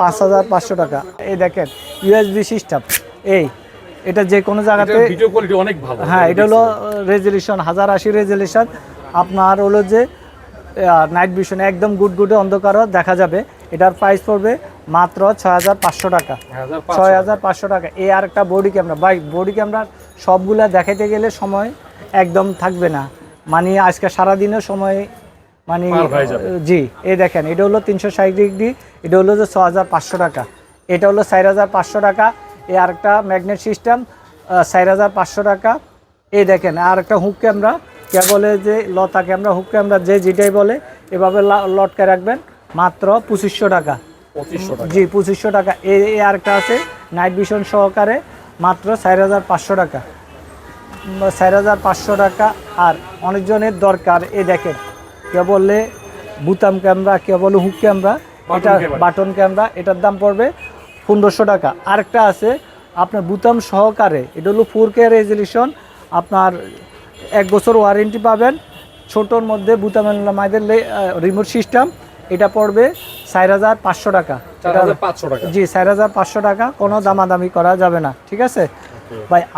5500 টাকা। এই দেখেন ইউএসবি সিস্টেম, এটা যে কোনো জায়গাতে ভিডিও কোয়ালিটি অনেক ভালো। হ্যাঁ, এটা হলো রেজলিউশন 1080 রেজলিউশন। আপনার হলো যে নাইট ভিশন একদম গুডগুডে অন্ধকারও দেখা যাবে। এটার প্রাইস পড়বে মাত্র 6500 টাকা। 6500 টাকা। এই আর একটা বডি ক্যামেরা, ভাই বডি ক্যামেরা সবগুলা দেখাইতে গেলে সময় একদম থাকবে না, মানে আজকে সারাদিনের সময় মানে জি। এই দেখেন এটা হলো 360 ডিগ্রি, এটা হলো যে 6500 টাকা। এটা হলো 4500 টাকা। এই আরেকটা ম্যাগনেট সিস্টেম 4500 টাকা। এই দেখেন আর একটা হুক ক্যামেরা, কে বলে যে লতা ক্যামেরা, হুক ক্যামেরা, যে যেটাই বলে এভাবে লটকে রাখবেন মাত্র 2500 টাকা। 2500 টাকা, জি 2500 টাকা। এই আরেকটা আছে নাইট ভিশন সহকারে মাত্র 4500 টাকা। 4500 টাকা। আর অনেকজনের দরকার, এই দেখেন কে বললে বুতাম ক্যামেরা, কে বলে হুক ক্যামেরা, এটা বাটন ক্যামেরা, এটার দাম পড়বে 1500 টাকা। আরেকটা আছে আপনার বুতাম সহকারে, এটা হলো 4K রেজলিউশন, আপনার 1 বছর ওয়ারেন্টি পাবেন। ছোটোর মধ্যে বুতামের মাইদের রিমোট সিস্টেম, এটা পড়বে 4500 টাকা। 4500 টাকা, জি 4500 টাকা, কোনো দামাদামি করা যাবে না, ঠিক আছে ভাই।